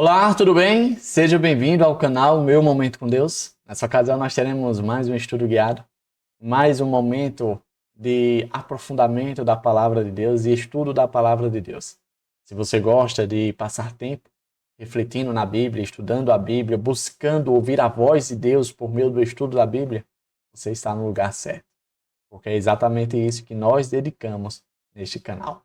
Olá, tudo bem? Seja bem-vindo ao canal Meu Momento com Deus. Nessa ocasião nós teremos mais um estudo guiado, mais um momento de aprofundamento da Palavra de Deus e estudo da Palavra de Deus. Se você gosta de passar tempo refletindo na Bíblia, estudando a Bíblia, buscando ouvir a voz de Deus por meio do estudo da Bíblia, você está no lugar certo, porque é exatamente isso que nós dedicamos neste canal,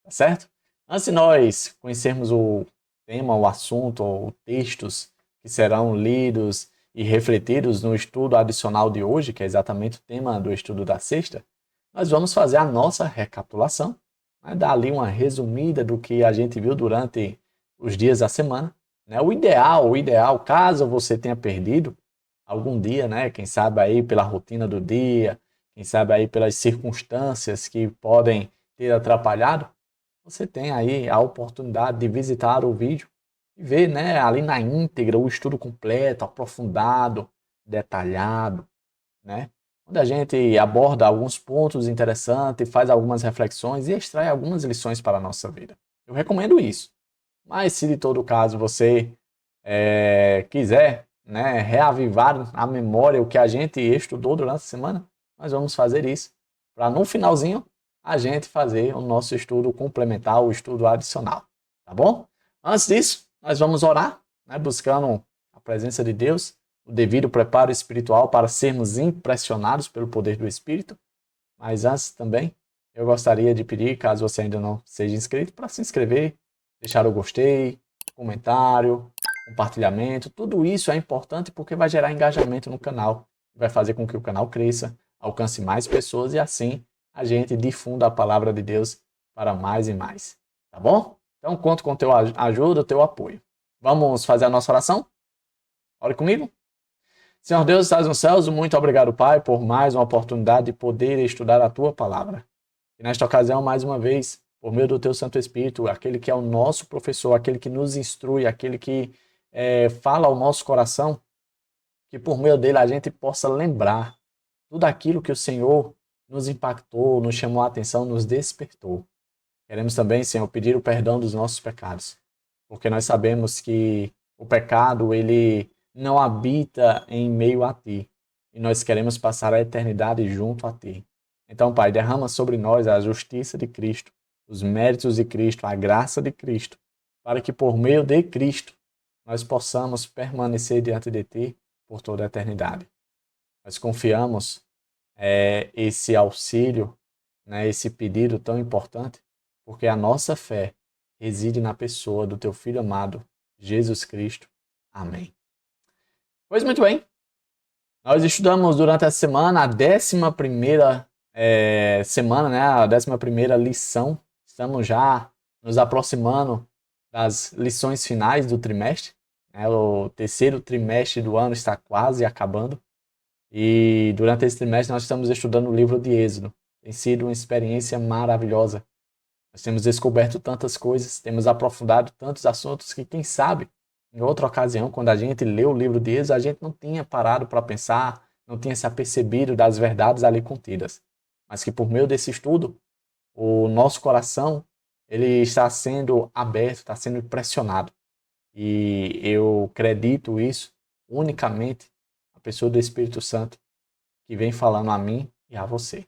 tá certo? Antes de nós conhecermos o tema, o assunto ou textos que serão lidos e refletidos no estudo adicional de hoje, que é exatamente o tema do estudo da sexta, nós vamos fazer a nossa recapitulação, né? Dar ali uma resumida do que a gente viu durante os dias da semana, né? O ideal, caso você tenha perdido algum dia, né? Quem sabe aí pela rotina do dia, quem sabe aí pelas circunstâncias que podem ter atrapalhado, você tem aí a oportunidade de visitar o vídeo e ver, né, ali na íntegra o estudo completo, aprofundado, detalhado, né? Onde a gente aborda alguns pontos interessantes, faz algumas reflexões e extrai algumas lições para a nossa vida. Eu recomendo isso. Mas se de todo caso você quiser, né, reavivar a memória o que a gente estudou durante a semana, nós vamos fazer isso para no finalzinho a gente fazer o nosso estudo complementar, o estudo adicional, tá bom? Antes disso, nós vamos orar, né, buscando a presença de Deus, o devido preparo espiritual para sermos impressionados pelo poder do Espírito. Mas antes também, eu gostaria de pedir, caso você ainda não seja inscrito, para se inscrever, deixar o gostei, comentário, compartilhamento. Tudo isso é importante porque vai gerar engajamento no canal, vai fazer com que o canal cresça, alcance mais pessoas e assim a gente difunda a palavra de Deus para mais e mais. Tá bom? Então conto com teu ajuda, teu apoio. Vamos fazer a nossa oração? Ore comigo? Senhor Deus, estás nos céus, muito obrigado, Pai, por mais uma oportunidade de poder estudar a Tua palavra. E nesta ocasião, mais uma vez, por meio do Teu Santo Espírito, aquele que é o nosso professor, aquele que nos instrui, aquele que fala ao nosso coração, que por meio dele a gente possa lembrar tudo aquilo que o Senhor nos impactou, nos chamou a atenção, nos despertou. Queremos também, Senhor, pedir o perdão dos nossos pecados, porque nós sabemos que o pecado, ele não habita em meio a Ti, e nós queremos passar a eternidade junto a Ti. Então, Pai, derrama sobre nós a justiça de Cristo, os méritos de Cristo, a graça de Cristo, para que por meio de Cristo nós possamos permanecer diante de Ti por toda a eternidade. Nós confiamos esse auxílio, né, esse pedido tão importante, porque a nossa fé reside na pessoa do Teu Filho amado, Jesus Cristo. Amém. Pois muito bem, nós estudamos durante a semana a 11ª semana, né, a 11ª lição. Estamos já nos aproximando das lições finais do trimestre, né, o terceiro trimestre do ano está quase acabando. E durante esse trimestre nós estamos estudando o livro de Êxodo. Tem sido uma experiência maravilhosa. Nós temos descoberto tantas coisas, temos aprofundado tantos assuntos que, quem sabe, em outra ocasião, quando a gente lê o livro de Êxodo, a gente não tinha parado para pensar, não tinha se apercebido das verdades ali contidas. Mas que por meio desse estudo, o nosso coração ele está sendo aberto, está sendo impressionado. E eu acredito isso unicamente a pessoa do Espírito Santo que vem falando a mim e a você.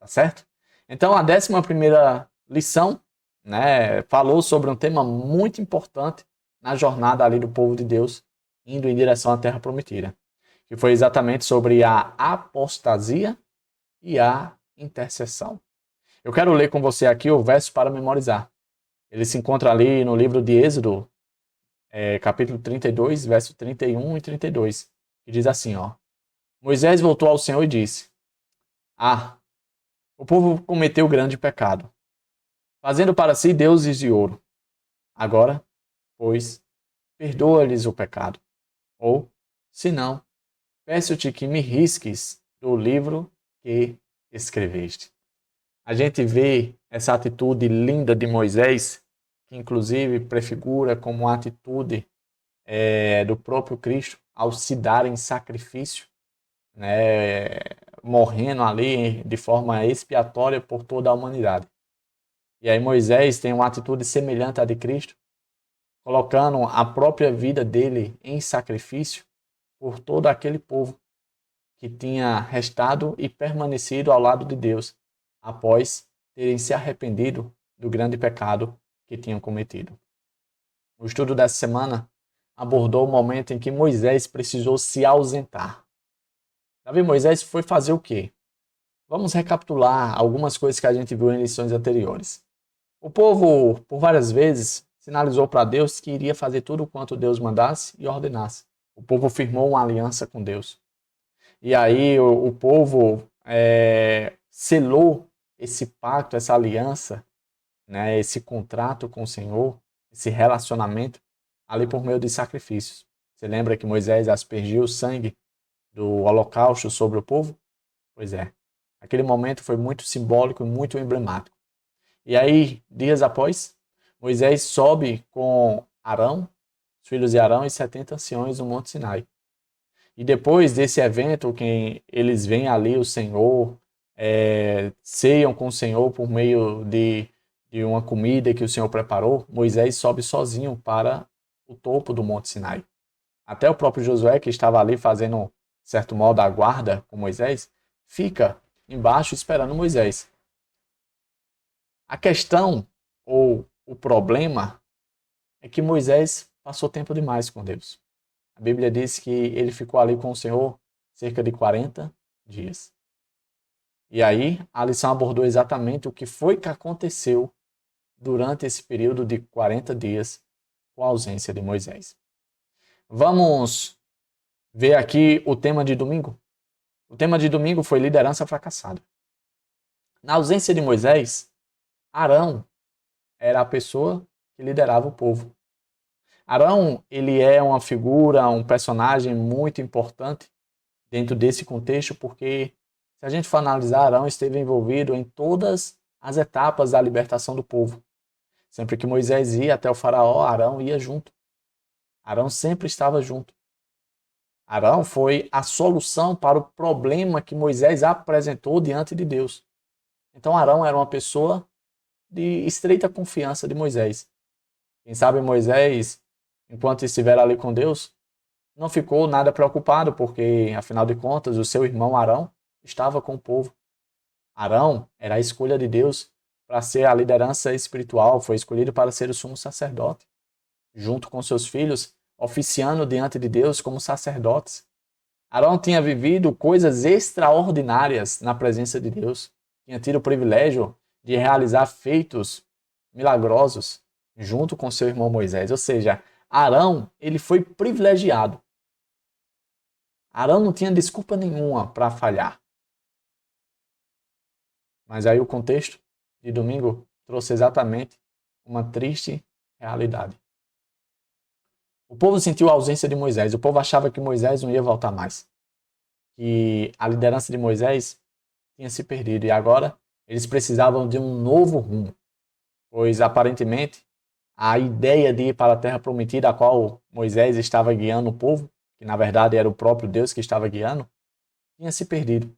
Tá certo? Então, a 11ª lição, né, falou sobre um tema muito importante na jornada ali do povo de Deus, indo em direção à Terra Prometida, que foi exatamente sobre a apostasia e a intercessão. Eu quero ler com você aqui o verso para memorizar. Ele se encontra ali no livro de Êxodo, capítulo 32, verso 31 e 32, que diz assim, ó: Moisés voltou ao Senhor e disse: Ah, o povo cometeu grande pecado, fazendo para si deuses de ouro. Agora, pois, perdoa-lhes o pecado. Ou, se não, peço-te que me risques do livro que escreveste. A gente vê essa atitude linda de Moisés, que inclusive prefigura como uma atitude do próprio Cristo ao se dar em sacrifício, né, morrendo ali de forma expiatória por toda a humanidade. E aí Moisés tem uma atitude semelhante à de Cristo, colocando a própria vida dele em sacrifício por todo aquele povo que tinha restado e permanecido ao lado de Deus, após terem se arrependido do grande pecado que tinham cometido. O estudo dessa semana abordou o momento em que Moisés precisou se ausentar. Davi, Moisés foi fazer o quê? Vamos recapitular algumas coisas que a gente viu em lições anteriores. O povo, por várias vezes, sinalizou para Deus que iria fazer tudo quanto Deus mandasse e ordenasse. O povo firmou uma aliança com Deus. E aí o povo selou esse pacto, essa aliança, né, esse contrato com o Senhor, esse relacionamento, ali por meio de sacrifícios. Você lembra que Moisés aspergiu o sangue do holocausto sobre o povo? Pois é. Aquele momento foi muito simbólico e muito emblemático. E aí, dias após, Moisés sobe com Arão, os filhos de Arão e 70 anciões no Monte Sinai. E depois desse evento, que eles veem ali o Senhor, ceiam com o Senhor por meio de uma comida que o Senhor preparou, Moisés sobe sozinho para o topo do Monte Sinai. Até o próprio Josué, que estava ali fazendo, de certo modo, a guarda com Moisés, fica embaixo esperando Moisés. A questão, ou o problema, é que Moisés passou tempo demais com Deus. A Bíblia diz que ele ficou ali com o Senhor cerca de 40 dias. E aí, a lição abordou exatamente o que foi que aconteceu durante esse período de 40 dias com a ausência de Moisés. Vamos ver aqui o tema de domingo. O tema de domingo foi liderança fracassada. Na ausência de Moisés, Arão era a pessoa que liderava o povo. Arão, ele é uma figura, um personagem muito importante dentro desse contexto, porque se a gente for analisar, Arão esteve envolvido em todas as etapas da libertação do povo. Sempre que Moisés ia até o faraó, Arão ia junto. Arão sempre estava junto. Arão foi a solução para o problema que Moisés apresentou diante de Deus. Então Arão era uma pessoa de estreita confiança de Moisés. Quem sabe Moisés, enquanto estiver ali com Deus, não ficou nada preocupado, porque, afinal de contas, o seu irmão Arão estava com o povo. Arão era a escolha de Deus para ser a liderança espiritual, foi escolhido para ser o sumo sacerdote, junto com seus filhos, oficiando diante de Deus como sacerdotes. Arão tinha vivido coisas extraordinárias na presença de Deus, tinha tido o privilégio de realizar feitos milagrosos junto com seu irmão Moisés. Ou seja, Arão, ele foi privilegiado. Arão não tinha desculpa nenhuma para falhar. Mas aí o contexto de domingo trouxe exatamente uma triste realidade. O povo sentiu a ausência de Moisés. O povo achava que Moisés não ia voltar mais. Que a liderança de Moisés tinha se perdido. E agora eles precisavam de um novo rumo. Pois aparentemente a ideia de ir para a terra prometida, a qual Moisés estava guiando o povo, que na verdade era o próprio Deus que estava guiando, tinha se perdido.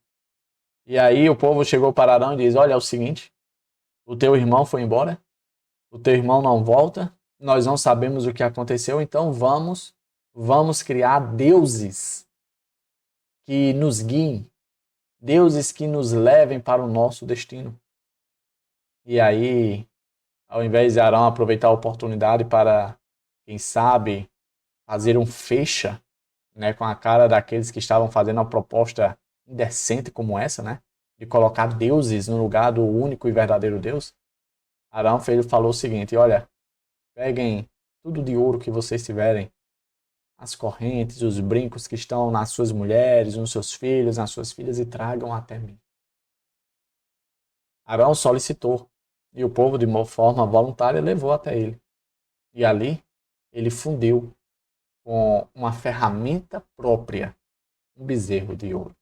E aí o povo chegou para Arão e diz: olha, é o seguinte, o teu irmão foi embora, o teu irmão não volta, nós não sabemos o que aconteceu, então vamos criar deuses que nos guiem, deuses que nos levem para o nosso destino. E aí, ao invés de Arão aproveitar a oportunidade para, quem sabe, fazer um fecha, né, com a cara daqueles que estavam fazendo uma proposta indecente como essa, né, de colocar deuses no lugar do único e verdadeiro Deus, Arão falou o seguinte: olha, peguem tudo de ouro que vocês tiverem, as correntes, os brincos que estão nas suas mulheres, nos seus filhos, nas suas filhas, e tragam até mim. Arão solicitou, e o povo, de uma forma voluntária, levou até ele. E ali, ele fundiu com uma ferramenta própria, um bezerro de ouro.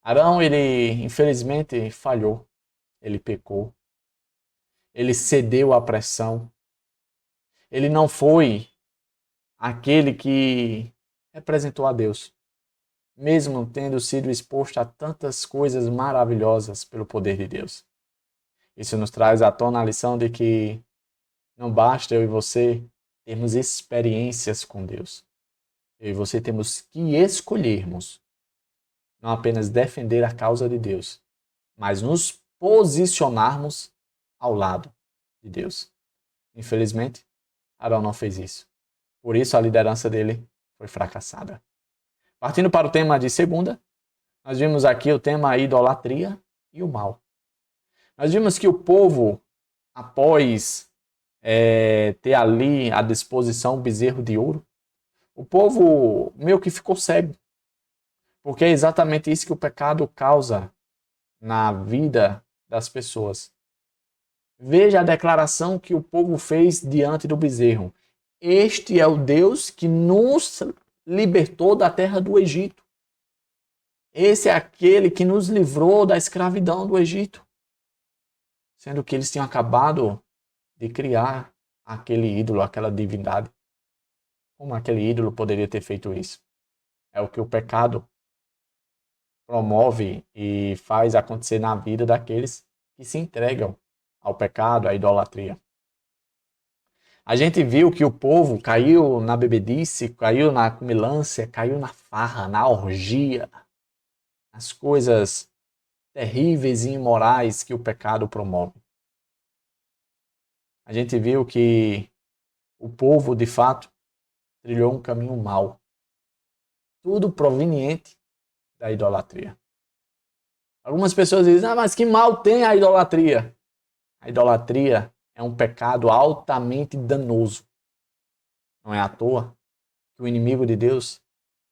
Arão, ele infelizmente falhou, ele pecou, ele cedeu à pressão, ele não foi aquele que representou a Deus, mesmo tendo sido exposto a tantas coisas maravilhosas pelo poder de Deus. Isso nos traz à tona a lição de que Não basta eu e você termos experiências com Deus. Eu e você temos que escolhermos não apenas defender a causa de Deus, mas nos posicionarmos ao lado de Deus. Infelizmente, Arão não fez isso. Por isso a liderança dele foi fracassada. Partindo para o tema de segunda, nós vimos aqui o tema idolatria e o mal. Nós vimos que o povo, após ter ali à disposição um bezerro de ouro, o povo meio que ficou cego. Porque é exatamente isso que o pecado causa na vida das pessoas. Veja a declaração que o povo fez diante do bezerro. Este é o Deus que nos libertou da terra do Egito. Esse é aquele que nos livrou da escravidão do Egito. Sendo que eles tinham acabado de criar aquele ídolo, aquela divindade. Como aquele ídolo poderia ter feito isso? É o que o pecado promove e faz acontecer na vida daqueles que se entregam ao pecado, à idolatria. A gente viu que o povo caiu na bebedice, caiu na comilância, caiu na farra, na orgia, nas coisas terríveis e imorais que o pecado promove. A gente viu que o povo, de fato, trilhou um caminho mau. Tudo proveniente da idolatria. Algumas pessoas dizem, mas que mal tem a idolatria? A idolatria é um pecado altamente danoso. Não é à toa que o inimigo de Deus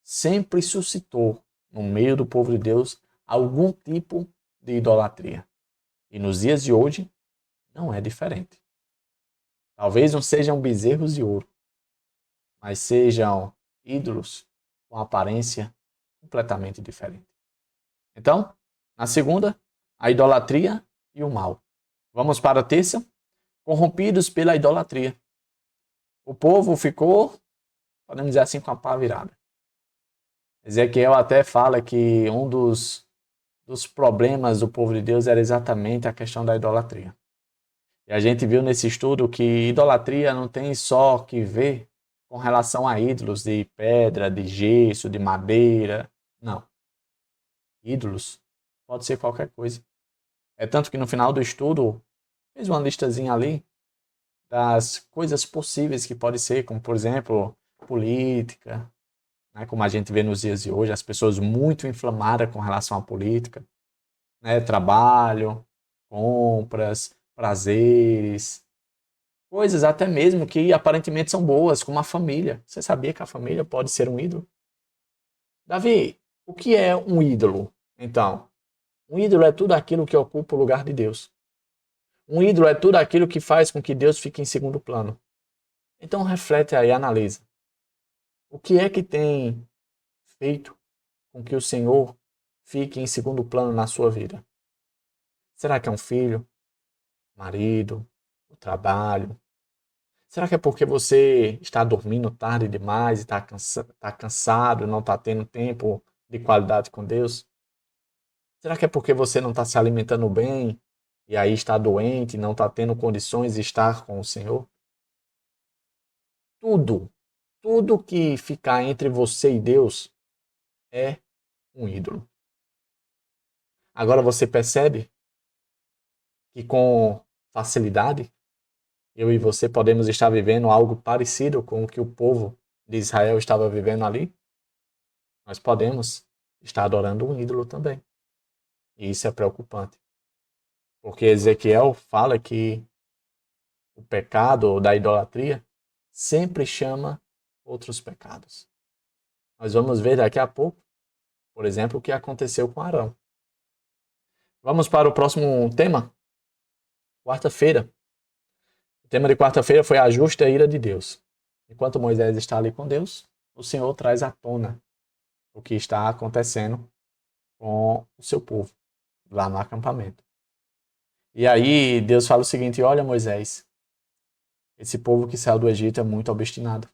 sempre suscitou, no meio do povo de Deus, algum tipo de idolatria. E nos dias de hoje, não é diferente. Talvez não sejam bezerros de ouro, mas sejam ídolos com aparência completamente diferente. Então, na segunda, a idolatria e o mal. Vamos para a terça, corrompidos pela idolatria. O povo ficou, podemos dizer assim, com a pá virada. Ezequiel até fala que um dos problemas do povo de Deus era exatamente a questão da idolatria. E a gente viu nesse estudo que idolatria não tem só que ver com relação a ídolos de pedra, de gesso, de madeira. Não. Ídolos pode ser qualquer coisa. É tanto que no final do estudo fez uma listazinha ali das coisas possíveis que pode ser, como por exemplo, política, né, como a gente vê nos dias de hoje, as pessoas muito inflamadas com relação à política, né, trabalho, compras, prazeres, coisas até mesmo que aparentemente são boas, como a família. Você sabia que a família pode ser um ídolo? Davi, o que é um ídolo? Então, um ídolo é tudo aquilo que ocupa o lugar de Deus. Um ídolo é tudo aquilo que faz com que Deus fique em segundo plano. Então reflete aí, analisa. O que é que tem feito com que o Senhor fique em segundo plano na sua vida? Será que é um filho, marido, o trabalho? Será que é porque você está dormindo tarde demais e está cansado, não está tendo tempo de qualidade com Deus? Será que é porque você não está se alimentando bem e aí está doente, não está tendo condições de estar com o Senhor? Tudo que ficar entre você e Deus é um ídolo. Agora você percebe que com facilidade eu e você podemos estar vivendo algo parecido com o que o povo de Israel estava vivendo ali? Nós podemos estar adorando um ídolo também. E isso é preocupante. Porque Ezequiel fala que o pecado da idolatria sempre chama outros pecados. Nós vamos ver daqui a pouco, por exemplo, o que aconteceu com Arão. Vamos para o próximo tema? Quarta-feira. O tema de quarta-feira foi a justa ira de Deus. Enquanto Moisés está ali com Deus, o Senhor traz à tona o que está acontecendo com o seu povo, lá no acampamento. E aí Deus fala o seguinte: olha, Moisés, esse povo que saiu do Egito é muito obstinado.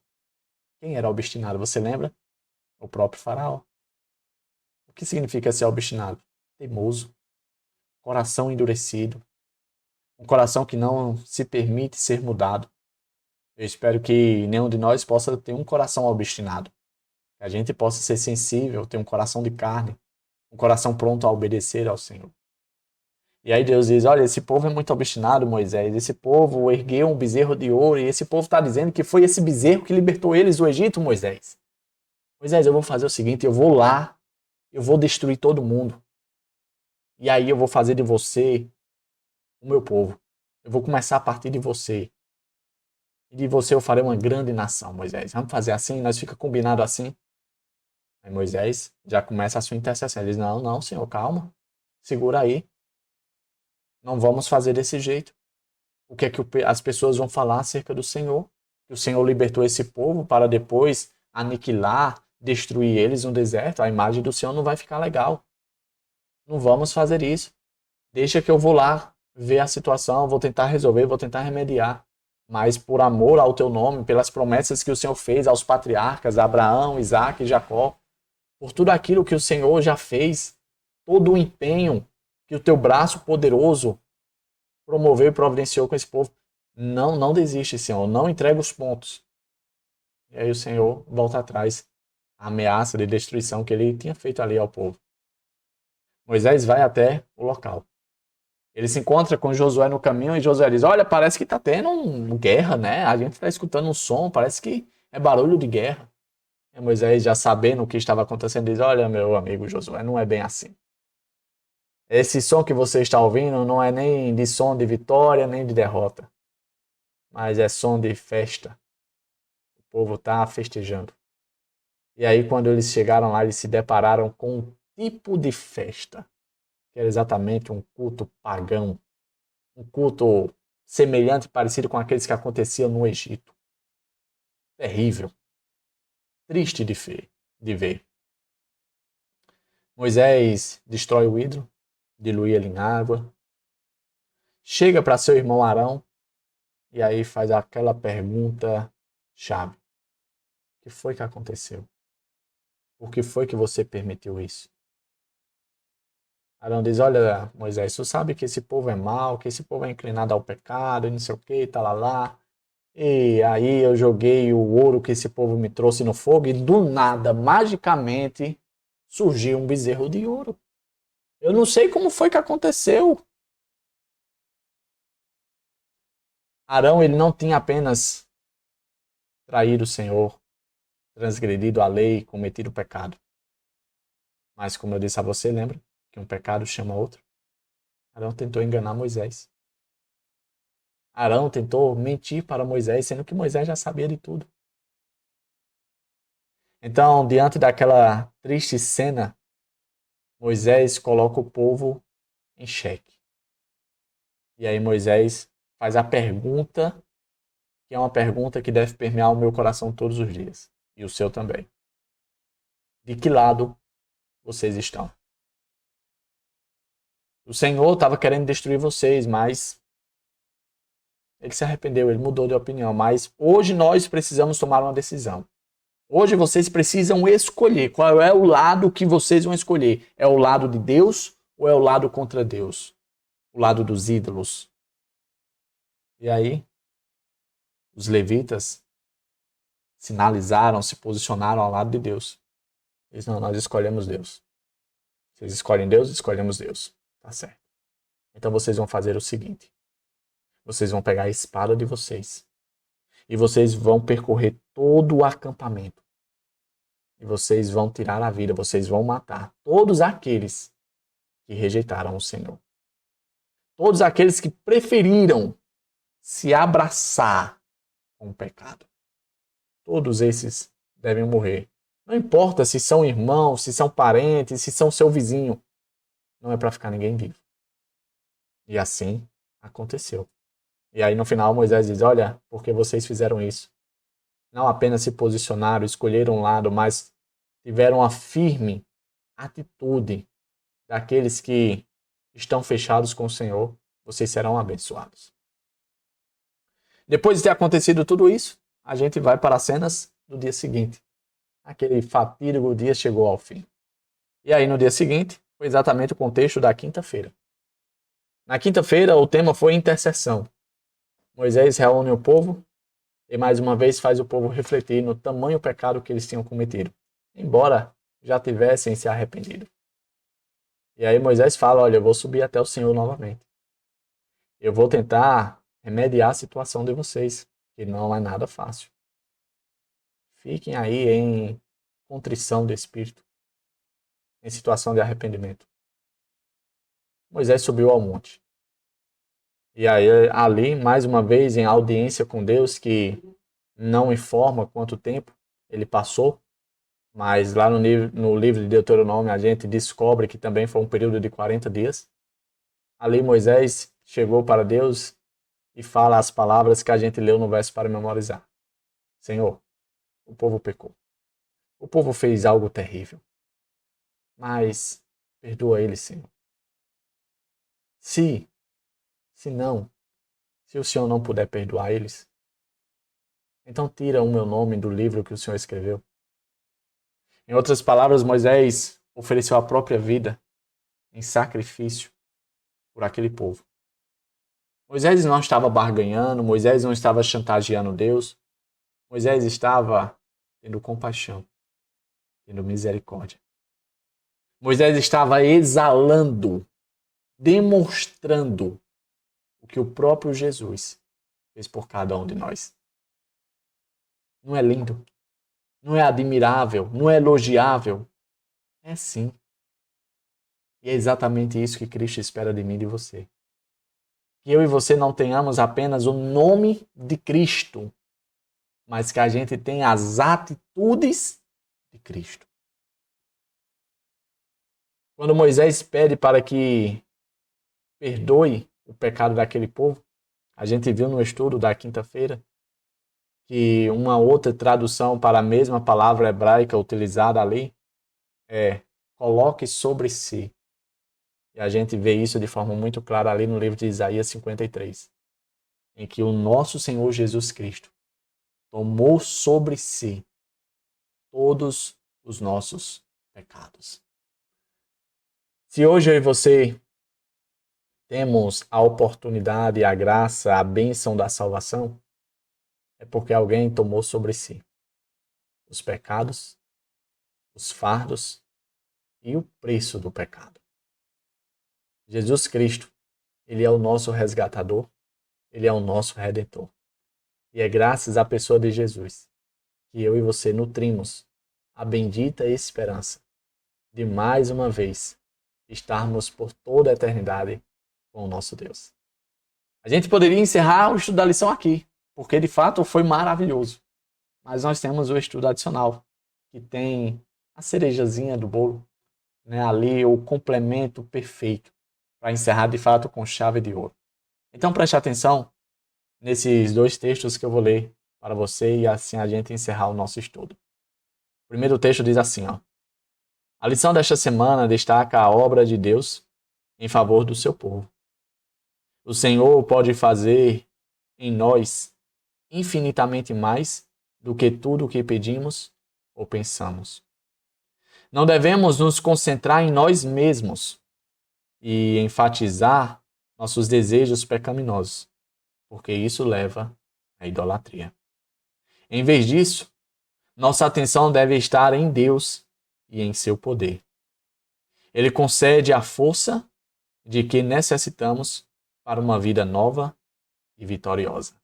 Quem era obstinado? Você lembra? O próprio faraó. O que significa ser obstinado? Teimoso, coração endurecido, um coração que não se permite ser mudado. Eu espero que nenhum de nós possa ter um coração obstinado. Que a gente possa ser sensível, ter um coração de carne, um coração pronto a obedecer ao Senhor. E aí Deus diz, olha, esse povo é muito obstinado, Moisés. Esse povo ergueu um bezerro de ouro e esse povo está dizendo que foi esse bezerro que libertou eles do Egito, Moisés. Moisés, eu vou fazer o seguinte, eu vou lá, eu vou destruir todo mundo. E aí eu vou fazer de você o meu povo. Eu vou começar a partir de você. E de você eu farei uma grande nação, Moisés. Vamos fazer assim? Nós fica combinado assim? Aí Moisés já começa a sua intercessão. Ele diz, não, não, Senhor, calma. Segura aí. Não vamos fazer desse jeito. O que é que as pessoas vão falar acerca do Senhor? Que o Senhor libertou esse povo para depois aniquilar, destruir eles no deserto. A imagem do Senhor não vai ficar legal. Não vamos fazer isso. Deixa que eu vou lá ver a situação, vou tentar resolver, vou tentar remediar. Mas por amor ao teu nome, pelas promessas que o Senhor fez aos patriarcas, Abraão, Isaque e Jacó, por tudo aquilo que o Senhor já fez, todo o empenho que o teu braço poderoso promoveu e providenciou com esse povo, não desiste, Senhor, não entrega os pontos. E aí o Senhor volta atrás, a ameaça de destruição que ele tinha feito ali ao povo. Moisés vai até o local. Ele se encontra com Josué no caminho e Josué diz, olha, parece que está tendo uma guerra, né? A gente está escutando um som, parece que é barulho de guerra. E Moisés, já sabendo o que estava acontecendo, diz, olha, meu amigo Josué, não é bem assim. Esse som que você está ouvindo não é nem de som de vitória, nem de derrota. Mas é som de festa. O povo está festejando. E aí, quando eles chegaram lá, eles se depararam com um tipo de festa, que era exatamente um culto pagão. Um culto semelhante, parecido com aqueles que aconteciam no Egito. Terrível. Triste de ver. Moisés destrói o ídolo, dilui ele em água, chega para seu irmão Arão e aí faz aquela pergunta chave. O que foi que aconteceu? Por que foi que você permitiu isso? Arão diz, olha, Moisés, tu sabe que esse povo é mau, que esse povo é inclinado ao pecado, e não sei o que, lá. E aí eu joguei o ouro que esse povo me trouxe no fogo e do nada, magicamente, surgiu um bezerro de ouro. Eu não sei como foi que aconteceu. Arão, ele não tinha apenas traído o Senhor, transgredido a lei, cometido o pecado. Mas como eu disse a você, lembra que um pecado chama outro? Arão tentou enganar Moisés. Arão tentou mentir para Moisés, sendo que Moisés já sabia de tudo. Então, diante daquela triste cena, Moisés coloca o povo em xeque. E aí Moisés faz a pergunta, que é uma pergunta que deve permear o meu coração todos os dias, e o seu também. De que lado vocês estão? O Senhor estava querendo destruir vocês, mas ele se arrependeu, ele mudou de opinião. Mas hoje nós precisamos tomar uma decisão. Hoje vocês precisam escolher qual é o lado que vocês vão escolher. É o lado de Deus ou é o lado contra Deus? O lado dos ídolos. E aí, os levitas sinalizaram, se posicionaram ao lado de Deus. Eles não, nós escolhemos Deus. Vocês escolhem Deus, escolhemos Deus. Tá certo. Então vocês vão fazer o seguinte. Vocês vão pegar a espada de vocês. E vocês vão percorrer todo o acampamento. E vocês vão tirar a vida, vocês vão matar todos aqueles que rejeitaram o Senhor. Todos aqueles que preferiram se abraçar com o pecado. Todos esses devem morrer. Não importa se são irmãos, se são parentes, se são seu vizinho. Não é para ficar ninguém vivo. E assim aconteceu. E aí no final Moisés diz, olha, porque vocês fizeram isso. Não apenas se posicionaram, escolheram um lado, mas tiveram a firme atitude daqueles que estão fechados com o Senhor. Vocês serão abençoados. Depois de ter acontecido tudo isso, a gente vai para as cenas do dia seguinte. Aquele fatídico dia chegou ao fim. E aí no dia seguinte, foi exatamente o contexto da quinta-feira. Na quinta-feira, o tema foi intercessão. Moisés reúne o povo e mais uma vez faz o povo refletir no tamanho pecado que eles tinham cometido, embora já tivessem se arrependido. E aí Moisés fala, olha, eu vou subir até o Senhor novamente. Eu vou tentar remediar a situação de vocês, que não é nada fácil. Fiquem aí em contrição de espírito, em situação de arrependimento. Moisés subiu ao monte. E aí ali, mais uma vez, em audiência com Deus, que não informa quanto tempo ele passou, mas lá no livro de Deuteronômio a gente descobre que também foi um período de 40 dias. Ali Moisés chegou para Deus e fala as palavras que a gente leu no verso para memorizar. Senhor, o povo pecou. O povo fez algo terrível. Mas perdoa eles, Senhor. Se não, se o Senhor não puder perdoar eles, então tira o meu nome do livro que o Senhor escreveu. Em outras palavras, Moisés ofereceu a própria vida em sacrifício por aquele povo. Moisés não estava barganhando, Moisés não estava chantageando Deus. Moisés estava tendo compaixão, tendo misericórdia. Moisés estava exalando, demonstrando o que o próprio Jesus fez por cada um de nós. Não é lindo? Não é admirável? Não é elogiável? É sim. E é exatamente isso que Cristo espera de mim e de você. Que eu e você não tenhamos apenas o nome de Cristo, mas que a gente tenha as atitudes de Cristo. Quando Moisés pede para que perdoe o pecado daquele povo, a gente viu no estudo da quinta-feira que uma outra tradução para a mesma palavra hebraica utilizada ali é coloque sobre si. E a gente vê isso de forma muito clara ali no livro de Isaías 53, em que o nosso Senhor Jesus Cristo tomou sobre si todos os nossos pecados. Se hoje eu e você temos a oportunidade, a graça, a bênção da salvação, é porque alguém tomou sobre si os pecados, os fardos e o preço do pecado. Jesus Cristo, ele é o nosso resgatador, ele é o nosso redentor. E é graças à pessoa de Jesus que eu e você nutrimos a bendita esperança de mais uma vez estarmos por toda a eternidade com o nosso Deus. A gente poderia encerrar o estudo da lição aqui, porque de fato foi maravilhoso. Mas nós temos o estudo adicional, que tem a cerejazinha do bolo, né? Ali o complemento perfeito para encerrar de fato com chave de ouro. Então preste atenção nesses dois textos que eu vou ler para você e assim a gente encerrar o nosso estudo. O primeiro texto diz assim, ó: a lição desta semana destaca a obra de Deus em favor do seu povo. O Senhor pode fazer em nós infinitamente mais do que tudo o que pedimos ou pensamos. Não devemos nos concentrar em nós mesmos e enfatizar nossos desejos pecaminosos, porque isso leva à idolatria. Em vez disso, nossa atenção deve estar em Deus e em seu poder. Ele concede a força de que necessitamos para uma vida nova e vitoriosa.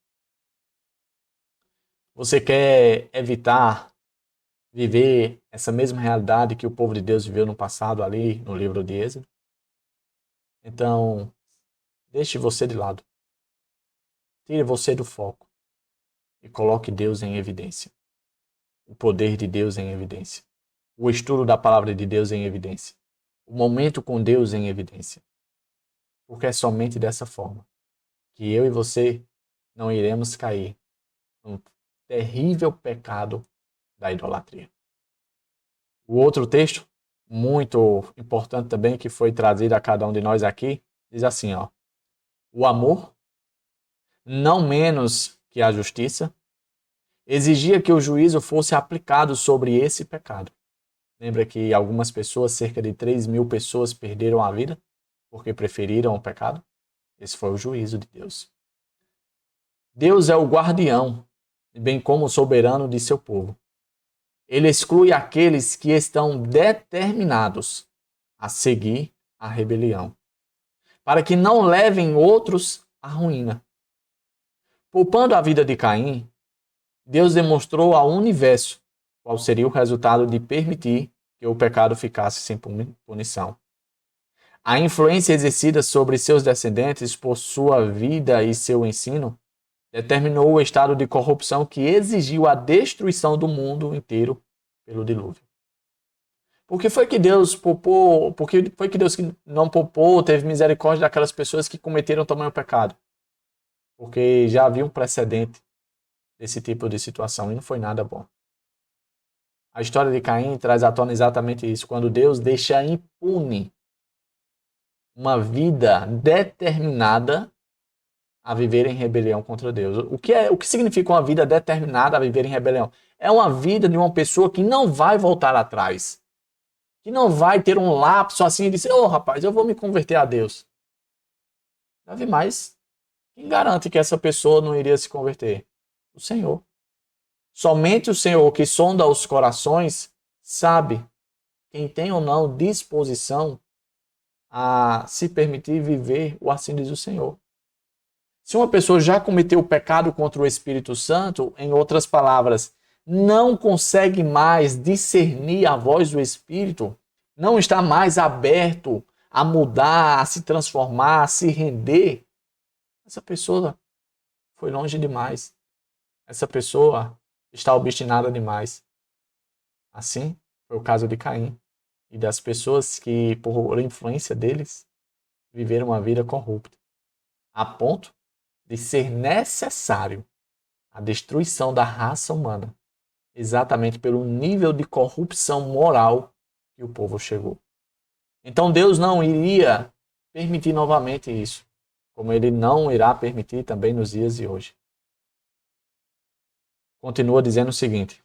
Você quer evitar viver essa mesma realidade que o povo de Deus viveu no passado ali no livro de Êxodo? Então, deixe você de lado. Tire você do foco e coloque Deus em evidência. O poder de Deus em evidência. O estudo da palavra de Deus em evidência. O momento com Deus em evidência. Porque é somente dessa forma que eu e você não iremos cair no terrível pecado da idolatria. O outro texto, muito importante também, que foi trazido a cada um de nós aqui, diz assim, ó: o amor, não menos que a justiça, exigia que o juízo fosse aplicado sobre esse pecado. Lembra que algumas pessoas, cerca de 3.000 pessoas, perderam a vida porque preferiram o pecado? Esse foi o juízo de Deus. Deus é o guardião bem como soberano de seu povo. Ele exclui aqueles que estão determinados a seguir a rebelião, para que não levem outros à ruína. Poupando a vida de Caim, Deus demonstrou ao universo qual seria o resultado de permitir que o pecado ficasse sem punição. A influência exercida sobre seus descendentes por sua vida e seu ensino determinou o estado de corrupção que exigiu a destruição do mundo inteiro pelo dilúvio. Por que foi que Deus poupou, por que foi que Deus não poupou, teve misericórdia daquelas pessoas que cometeram tamanho pecado? Porque já havia um precedente desse tipo de situação e não foi nada bom. A história de Caim traz à tona exatamente isso, quando Deus deixa impune uma vida determinada a viver em rebelião contra Deus. O que significa uma vida determinada a viver em rebelião? É uma vida de uma pessoa que não vai voltar atrás, que não vai ter um lapso assim e dizer, rapaz, eu vou me converter a Deus. Deve mais. Quem garante que essa pessoa não iria se converter? O Senhor. Somente o Senhor, que sonda os corações, sabe quem tem ou não disposição a se permitir viver o assim diz o Senhor. Se uma pessoa já cometeu o pecado contra o Espírito Santo, em outras palavras, não consegue mais discernir a voz do Espírito, não está mais aberto a mudar, a se transformar, a se render, essa pessoa foi longe demais. Essa pessoa está obstinada demais. Assim foi o caso de Caim e das pessoas que, por influência deles, viveram uma vida corrupta, a ponto de ser necessário a destruição da raça humana, exatamente pelo nível de corrupção moral que o povo chegou. Então Deus não iria permitir novamente isso, como Ele não irá permitir também nos dias de hoje. Continua dizendo o seguinte: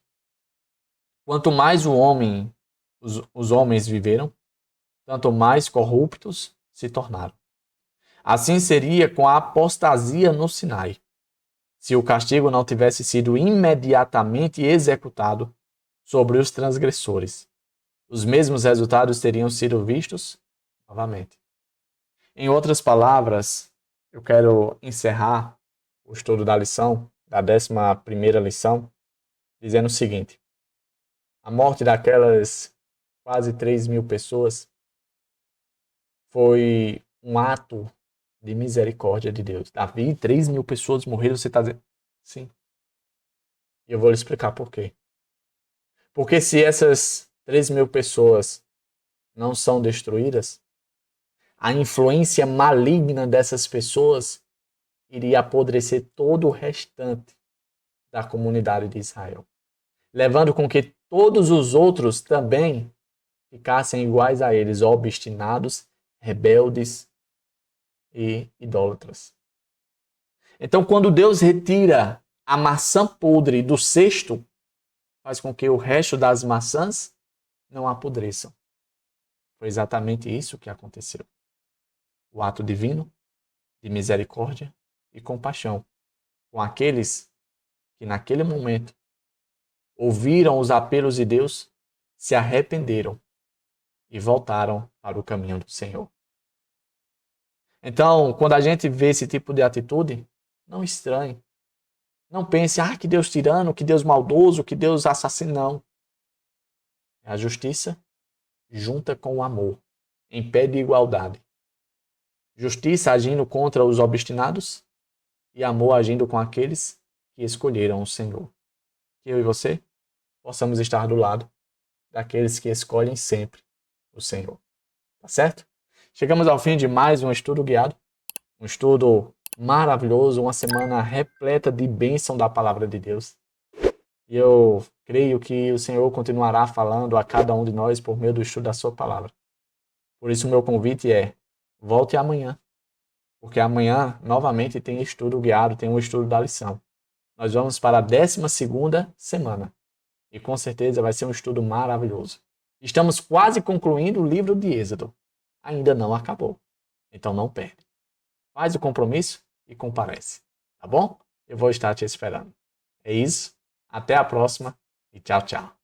quanto mais os homens viveram, tanto mais corruptos se tornaram. Assim seria com a apostasia no Sinai, se o castigo não tivesse sido imediatamente executado sobre os transgressores. Os mesmos resultados teriam sido vistos novamente. Em outras palavras, eu quero encerrar o estudo da lição, da 11ª lição, dizendo o seguinte: a morte daquelas quase 3.000 pessoas foi um ato de misericórdia de Deus. Davi, 3.000 pessoas morreram, você está dizendo? Sim. E eu vou lhe explicar por quê. Porque se essas 3.000 pessoas não são destruídas, a influência maligna dessas pessoas iria apodrecer todo o restante da comunidade de Israel, levando com que todos os outros também ficassem iguais a eles, obstinados, rebeldes e idólatras. Então, quando Deus retira a maçã podre do cesto, faz com que o resto das maçãs não apodreçam. Foi exatamente isso que aconteceu. O ato divino de misericórdia e compaixão com aqueles que naquele momento ouviram os apelos de Deus, se arrependeram e voltaram para o caminho do Senhor. Então, quando a gente vê esse tipo de atitude, não estranhe. Não pense, que Deus tirano, que Deus maldoso, que Deus assassino. Não. É a justiça junta com o amor, em pé de igualdade. Justiça agindo contra os obstinados e amor agindo com aqueles que escolheram o Senhor. Que eu e você possamos estar do lado daqueles que escolhem sempre o Senhor. Tá certo? Chegamos ao fim de mais um estudo guiado. Um estudo maravilhoso, uma semana repleta de bênção da palavra de Deus. E eu creio que o Senhor continuará falando a cada um de nós por meio do estudo da sua palavra. Por isso o meu convite é, volte amanhã. Porque amanhã, novamente, tem estudo guiado, tem um estudo da lição. Nós vamos para a 12ª semana. E com certeza vai ser um estudo maravilhoso. Estamos quase concluindo o livro de Êxodo. Ainda não acabou. Então não perde. Faz o compromisso e comparece. Tá bom? Eu vou estar te esperando. É isso. Até a próxima e tchau, tchau.